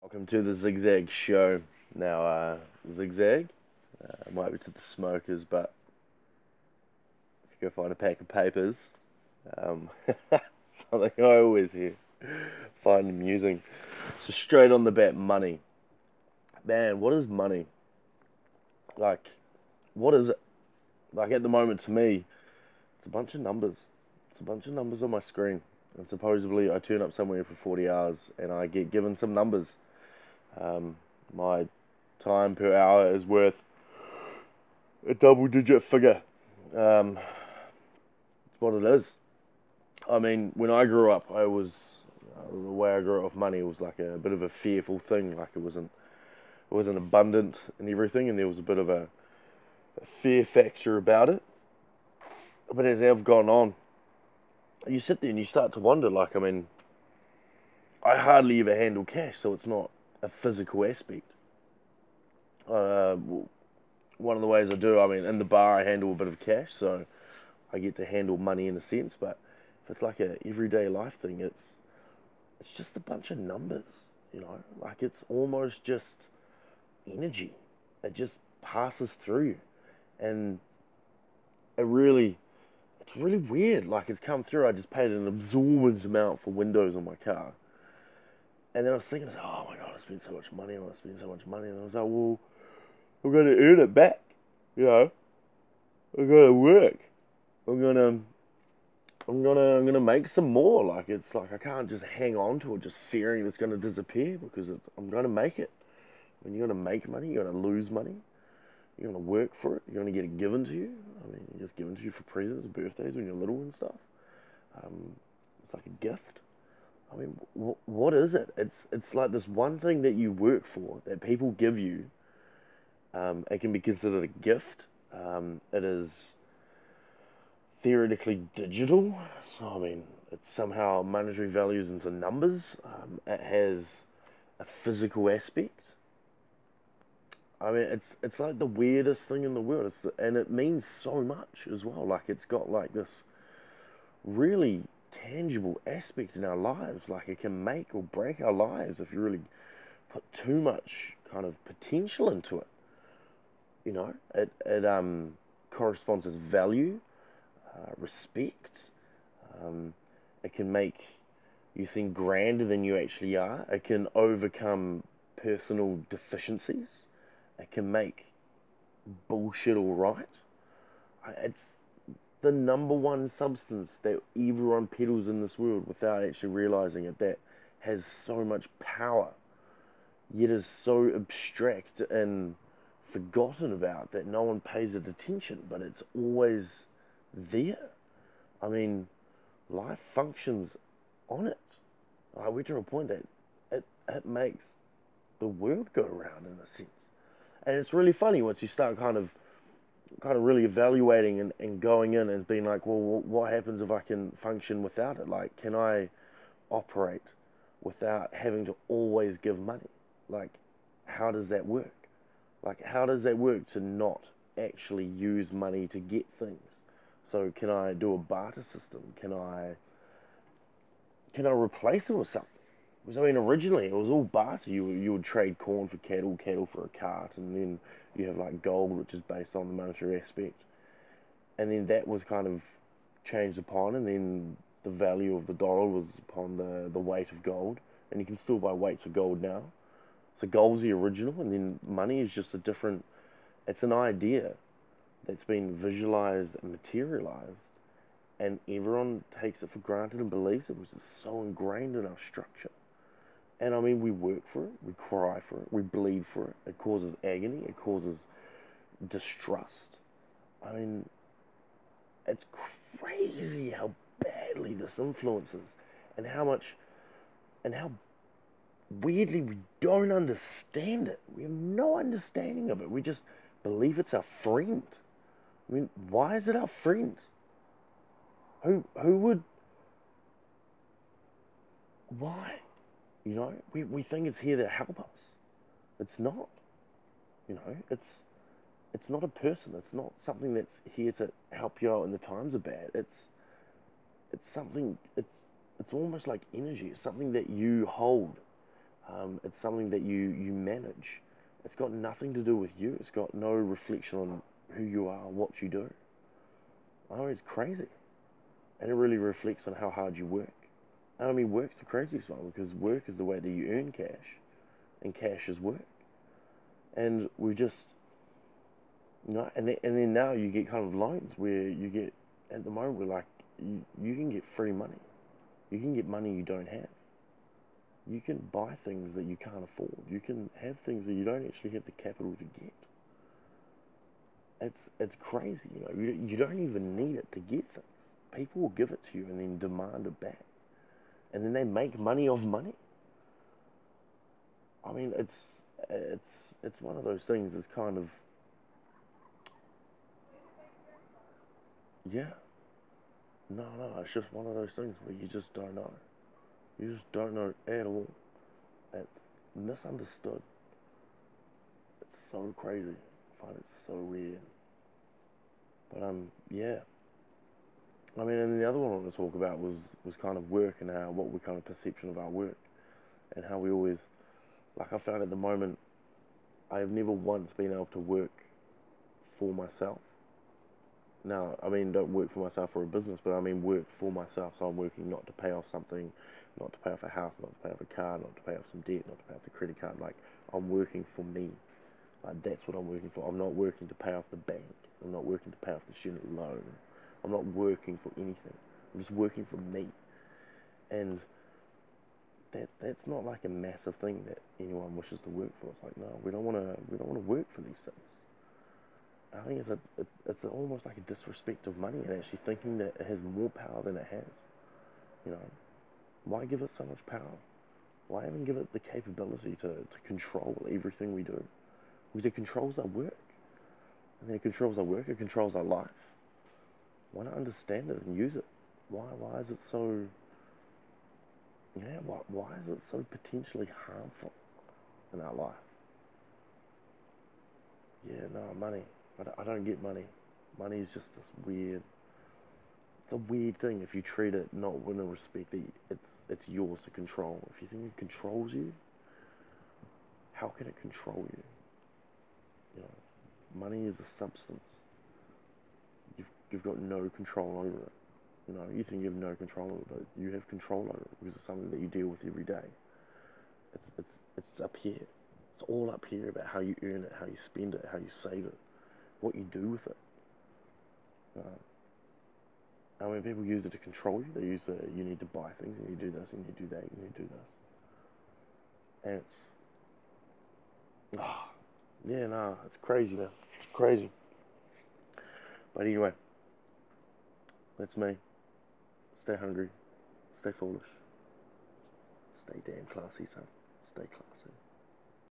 Welcome to the Zigzag Show. Now, Zigzag might be to the smokers, but if you go find a pack of papers, um, something I always hear, find amusing. So straight on the bat, money. Man, what is money? Like, what is it? Like at the moment, to me, it's a bunch of numbers. It's a bunch of numbers on my screen, and supposedly I turn up somewhere for 40 hours and I get given some numbers. My time per hour is worth a double-digit figure. It's what it is. I mean, when I grew up, the way I grew up with money was like a bit of a fearful thing. Like it wasn't abundant and everything, and there was a bit of a fear factor about it. But as I've gone on, you sit there and you start to wonder. Like, I mean, I hardly ever handle cash, so it's not a physical aspect. Uh, One of the ways I do, I mean, in the bar I handle a bit of cash, so I get to handle money in a sense. But if it's like a everyday life thing, it's just a bunch of numbers, you know. Like it's almost just energy. It just passes through you, and it's really weird. Like it's come through. I just paid an absorbent amount for windows on my car, and then I was thinking, oh my god, I spent so much money. I spent so much money, and I was like, well, I'm going to earn it back, you know. I'm going to work. I'm gonna I'm gonna make some more. Like it's like I can't just hang on to it, just fearing it's gonna disappear because I'm gonna make it. When you're gonna make money, you're gonna lose money. You're gonna work for it. You're gonna get it given to you. I mean, it's given to you for presents, birthdays when you're little and stuff. It's like a gift. I mean, what is it? It's like this one thing that you work for that people give you. It can be considered a gift. It is theoretically digital. So, I mean, it's somehow monetary values into numbers. It has a physical aspect. I mean, it's like the weirdest thing in the world. And it means so much as well. Like, it's got like this really tangible aspect in our lives. Like, it can make or break our lives if you really put too much kind of potential into it. You know, it corresponds with value, respect. Um, it can make you seem grander than you actually are. It can overcome personal deficiencies. It can make bullshit all right. It's the number one substance that everyone peddles in this world without actually realizing it that has so much power, yet is so abstract and forgotten about that no one pays it attention, but it's always there. I mean, life functions on it. We're to a point that it makes the world go around in a sense. And it's really funny once you start kind of really evaluating and going in and being like, well, what happens if I can function without it? Like, can I operate without having to always give money? Like, how does that work? Like, how does that work to not actually use money to get things? So, can I do a barter system? Can I replace it with something? Because I mean, originally it was all barter. You would trade corn for cattle, cattle for a cart, and then you have like gold, which is based on the monetary aspect. And then that was kind of changed upon, and then the value of the dollar was upon the weight of gold, and you can still buy weights of gold now. So gold's the original, and then money is just a different. It's an idea that's been visualized and materialized, and everyone takes it for granted and believes it, because it's so ingrained in our structure. And I mean, we work for it, we cry for it, we bleed for it. It causes agony, it causes distrust. I mean, it's crazy how badly this influences, and how much, and how weirdly we don't understand it. We have no understanding of it. We just believe it's our friend. I mean, why is it our friend? Who would? Why? You know, we think it's here to help us. It's not. You know, it's not a person. It's not something that's here to help you out when the times are bad. It's something. It's almost like energy. It's something that you hold. It's something that you manage. It's got nothing to do with you. It's got no reflection on who you are, what you do. Oh, it's crazy. And it really reflects on how hard you work. And I mean, work's the craziest one because work is the way that you earn cash, and cash is work. And we just, and then now you get kind of loans where you get, at the moment, we're like, you can get free money. You can get money you don't have. You can buy things that you can't afford. You can have things that you don't actually have the capital to get. It's crazy, you know. You don't even need it to get things. People will give it to you and then demand it back, and then they make money off money. I mean, it's one of those things. It's kind of, yeah, no. It's just one of those things where you just don't know. You just don't know at all. It's misunderstood. It's so crazy. I find it so weird. But yeah. I mean, and the other one I want to talk about was kind of work and how what we kind of perception of our work and how we always, like, I found at the moment I have never once been able to work for myself. Now, I mean, don't work for myself for a business, but I mean work for myself. So I'm working not to pay off something, not to pay off a house, not to pay off a car, not to pay off some debt, not to pay off the credit card. Like, I'm working for me. Like, that's what I'm working for. I'm not working to pay off the bank. I'm not working to pay off the student loan. I'm not working for anything. I'm just working for me. And that's not like a massive thing that anyone wishes to work for. It's like, no, we don't want to work for these things. I think it's almost like a disrespect of money and actually thinking that it has more power than it has. You know, why give it so much power? Why even give it the capability to control everything we do? Because it controls our work. And then it controls our work, it controls our life. Why not understand it and use it? Why is it so, why is it so potentially harmful in our life? Yeah, no, money. I don't get money. Money is just this weird, it's a weird thing if you treat it not with a respect that it's yours to control. If you think it controls you, how can it control you? You know, money is a substance. You've got no control over it. You know, you think you have no control over it, but you have control over it because it's something that you deal with every day. It's up here. It's all up here about how you earn it, how you spend it, how you save it, what you do with it. And when people use it to control you, they use it, you need to buy things, and you do this, and you do that, and you do this. And yeah, nah, it's crazy, man. It's crazy. But anyway, that's me. Stay hungry, stay foolish, stay damn classy, son. Stay classy.